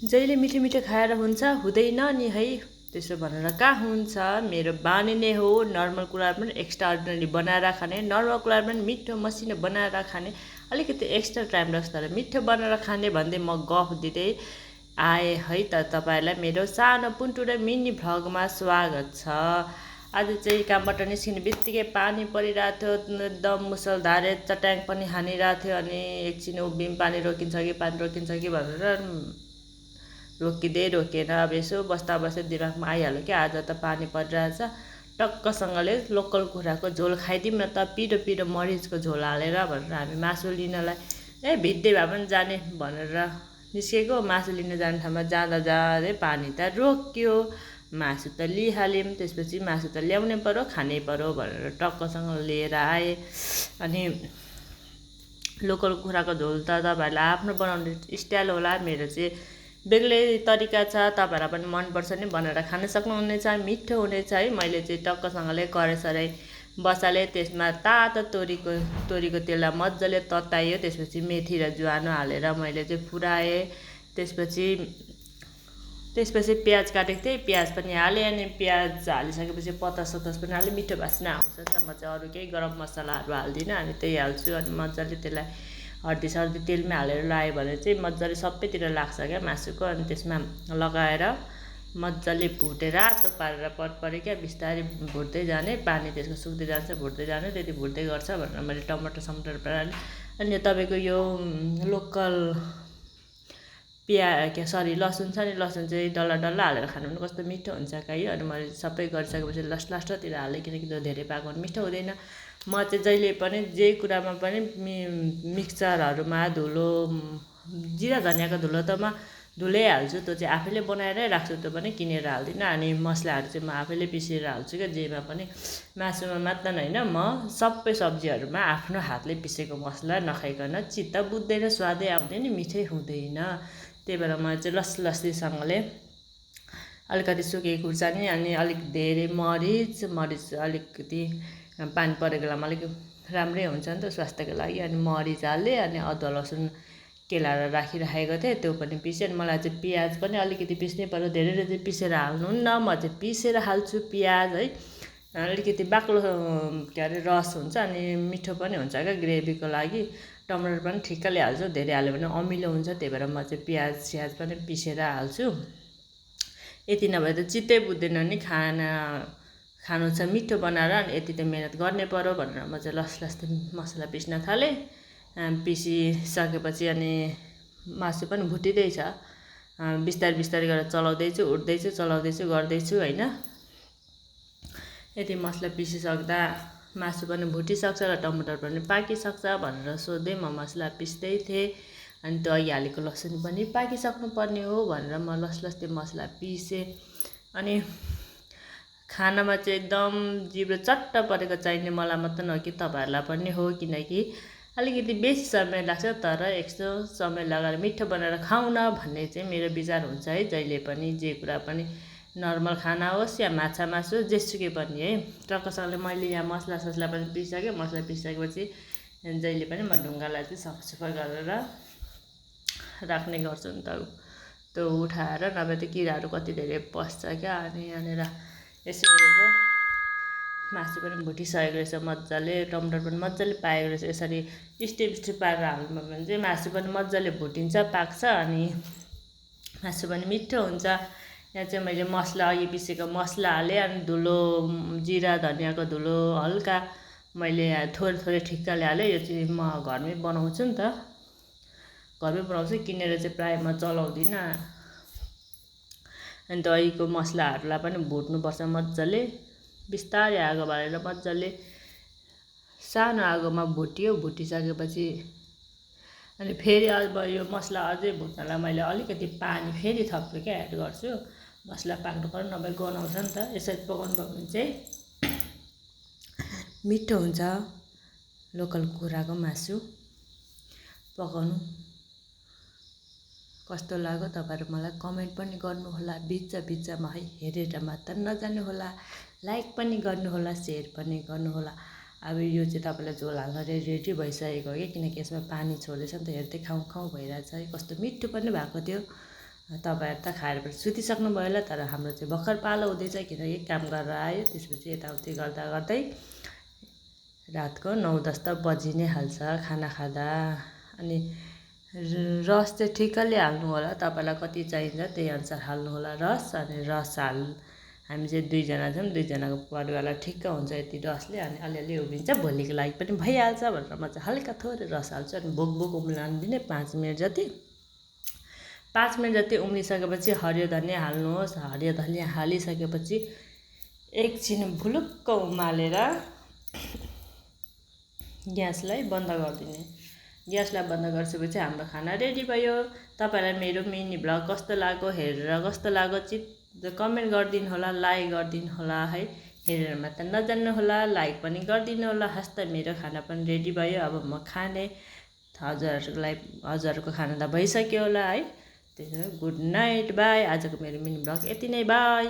जहिले मिठो मिठो खाएर हुन्छ हुँदैन नि है त्यसो भनेर कहाँ हुन्छ। मेरो बानी नै हो नर्मल कुरा पनि एक्स्ट्राअर्डिनरी बनाएर खाने, नर्मल कुरा पनि मिठो मसिनो बनाएर खाने, अलिकति एक्स्ट्रा टाइम लाग्छ तर मिठो बनाएर खाने भन्दै म गफ दिँदै आएँ है त। तपाईँहरूलाई मेरो सानो पुन्टु र मिनी भ्लगमा स्वागत छ। आज चाहिँ कामबाट निस्किने बित्तिकै पानी परिरहेको थियो, एकदम मुसलधारे चट्याङ पनि हानिरहेको थियो। अनि एकछिन उभिम पानी रोकिन्छ कि भनेर रोकेन। अब यसो बस्दा दिमागमा आइहाल्यो कि आज त पानी परिरहेछ, टक्कसँगले लोकल कुखुराको झोल खाइदिउँ न त, पिरो मरिचको झोल हालेर भनेर हामी मासु लिनलाई भित्दै भए पनि जाने भनेर निस्केको। मासु लिन जाने ठाउँमा जाँदै पानी त रोक्यो, मासु त लिइहाल्यौँ। त्यसपछि मासु त ल्याउनै पर्यो खानै पर्यो भनेर टक्कसँग लिएर आएँ। अनि लोकल कुखुराको झोल त तपाईँहरूलाई आफ्नो बनाउने स्टाइल होला, मेरो चाहिँ बेग्लै तरिका छ। तपाईँहरूलाई पनि मनपर्छ नि बनाएर खान सक्नुहुनेछ, मिठो हुनेछ है। मैले चाहिँ टक्कसँगले कराई बसालेँ, त्यसमा तातो तोरीको तेललाई मजाले तताइयो। त्यसपछि मेथी र ज्वानो हालेर मैले चाहिँ फुराएँ। त्यसपछि प्याज काटेको थिएँ, प्याज पनि हालेँ। अनि प्याज हालिसकेपछि पतास पनि हालेँ, मिठो बास्ना आउँछ नि त। म चाहिँ अरू केही गरम मसलाहरू हाल्दिनँ, अनि त्यही हाल्छु। अनि मजाले त्यसलाई हर्दी तेलमा हालेर लगायो भने चाहिँ मजाले सबैतिर लाग्छ क्या मासुको। अनि त्यसमा लगाएर मजाले भुटेर रातो पारेर परपरे क्या बिस्तारै भुट्दै जाने, पानी त्यसको सुक्दै जान्छ भुट्दै जाने, त्यति भुट्दै गर्छ भनेर मैले टमाटर बनाएँ। अनि तपाईँको यो लोकल लसुन छ नि, लसुन चाहिँ डल्ला हालेर खानु पनि कस्तो मिठो हुन्छ खाइ। अनि मैले सबै गरिसकेपछि लास्टतिर हालेँ, किनकि त्यो धेरै पाएको भने मिठो हुँदैन। म चाहिँ जहिले पनि जे कुरामा पनि मिक्सचरहरूमा धुलो जिरा धनियाँको धुलो त म धुलै हाल्छु, त्यो चाहिँ आफैले बनाएरै राख्छु, त्यो पनि किनेर हाल्दिनँ। अनि मसलाहरू चाहिँ म आफैले पिसेर हाल्छु क्या, जेमा पनि। मासुमा मात्र होइन, म सबै सब्जीहरूमा आफ्नो हातले पिसेको मसला नखाइकन चित्त बुझ्दैन, स्वादै आउँदैन, मिठै हुँदैन। त्यही भएर म चाहिँ लस्सीसँगले अलिकति सुकेको खुर्सानी, अनि अलिक धेरै मरिच अलिकति पानी परेको बेलामा अलिक राम्रै हुन्छ नि त स्वास्थ्यको लागि। अनि मरिच हालेँ, अनि अदुवा लसुन केलाएर राखिराखेको थिएँ, त्यो पनि पिसेँ। अनि मलाई चाहिँ प्याज पनि अलिकति पिस्नै पर्यो, धेरैले चाहिँ पिसेर हाल्नुहुन्न, म चाहिँ पिसेर हाल्छु प्याज है। अलिकति बाक्लो रस हुन्छ, अनि मिठो पनि हुन्छ क्या ग्रेभीको लागि। टमाटर पनि ठिक्कले हाल्छु, धेरै हाल्यो भने अमिलो हुन्छ, त्यही भएर म चाहिँ प्याज पनि पिसेर हाल्छु। यति नभए त चित्तै बुझ्दैन नि खानु छ मिठो बनाएर, अनि यति त मिहिनेत गर्नै पर्यो भनेर म चाहिँ लस्सी मसला पिस्न थालेँ। पिसिसकेपछि अनि मासु पनि भुटिँदैछ, बिस्तारै गरेर चलाउँदैछु गर्दैछु होइन। यति मसला पिसिसक्दा मासु पनि भुटिसक्छ र टमाटर पनि पाकिसक्छ भनेर सोध्दै म मसला पिस्दै थिएँ। अनि त्यो अघि हालेको लसुन पनि पाकिसक्नु पर्ने हो भनेर म लस्सी मसला पिसेँ। अनि खानामा चाहिँ एकदम जिब्रो चट्ट परेको चाहिने मलाई मात्र न कि तपाईँहरूलाई पनि हो, किनकि अलिकति बेसी समय लाग्छ, तर यस्तो समय लगाएर मिठो बनाएर खाउँ न भन्ने चाहिँ मेरो विचार हुन्छ है। जहिले पनि जे कुरा पनि नर्मल खाना होस् या माछा मासु जेसुकै पनि है, टक्कसँगले मैले यहाँ मसला पनि पिसिसकेँ। मसला पिसिसकेपछि जहिले पनि म ढुङ्गालाई चाहिँ सफा गरेर राख्ने गर्छु नि त, त्यो उठाएर, नभए त किराहरू कति धेरै पस्छ क्या। अनि यहाँनिर यसो गरेको मासु पनि भुटिसकेको रहेछ मजाले, टमाटर पनि मजाले पाकेको रहेछ। यसरी स्टेप पारेर हाल्नु भने चाहिँ मासु पनि मजाले भुटिन्छ, पाक्छ, अनि मासु पनि मिठो हुन्छ। यहाँ चाहिँ मैले अघि पिसेको मसला हालेँ, अनि धुलो जिरा धनियाँको धुलो हल्का मैले थोरै ठिक्कले हालेँ। यो चाहिँ म घरमै बनाउँछु नि त, किनेर चाहिँ प्रायः म चलाउँदिनँ। अनि दहीको मसलाहरूलाई पनि भुट्नुपर्छ मजाले, बिस्तारै आगो बालेर मजाले सानो आगोमा भुटिसकेपछि अनि फेरि अब यो मसला अझै भुट्नलाई मैले अलिकति पानी फेरि थप्छु क्या, एड गर्छु। मसला पाक्नु पर्यो, नभए गनाउँछ नि त। यसरी पकाउनु भयो भने चाहिँ मिठो हुन्छ लोकल कुखुराको मासु। पकाउनु कस्तो लाग्यो तपाईँहरू मलाई कमेन्ट पनि गर्नुहोला, बिचमा है, हेरेर मात्र नजानुहोला, लाइक पनि गर्नुहोला, सेयर पनि गर्नुहोला। अब यो चाहिँ तपाईँलाई झोल हाल्न रेडी भइसकेको हो कि, किनकि यसमा पानी छोडेछ नि त, हेर्दै खाउँ भइरहेछ है। कस्तो मिठो पनि भएको थियो, तपाईँहरू त खाएर पनि सुतिसक्नुभयो होला, तर हाम्रो चाहिँ भर्खर पालो हुँदैछ, किनकि काम गरेर आयो, त्यसपछि यताउति गर्दा गर्दै रातको 9-10 त बजि नै हाल्छ खाना खाँदा। अनि रस चाहिँ ठिक्कले हाल्नु होला, तपाईँलाई कति चाहिन्छ त्यही अनुसार हाल्नु होला रस। अनि रस हामी चाहिँ 2 जना छौँ, 2 जनाको परिवारलाई ठिक्क हुन्छ यति रसले। अनि अलिअलि उभिन्छ, भोलिको लागि पनि भइहाल्छ भनेर म चाहिँ हल्का थोरै रस हाल्छु। अनि बोक उम्लन दिने 5 मिनट जति। 5 मिनट जति उम्लिसकेपछि हरियो धनिया हाल्नुहोस्। हरियो धनिया हालिसकेपछि एकछिन भुलुक्क उमालेर ग्यासलाई बन्द गरिदिने। ग्यासलाई बन्द गरिसकेपछि हाम्रो खाना रेडी भयो। तपाईँलाई मेरो मिनी भ्लग कस्तो लाग्यो, हेरेर कस्तो लाग्यो कमेन्ट गरिदिनु होला, लाइक गरिदिनु होला है। हेरेर मात्र नजान्नु होला, लाइक पनि गरिदिनु होला। हस्त मेरो खाना पनि रेडी भयो, अब म खाने। हजुरहरूको खाना त भइसक्यो होला है। त्यसो गुड नाइट, बाई। आजको मेरो मिनी भ्लग यति नै, बाई।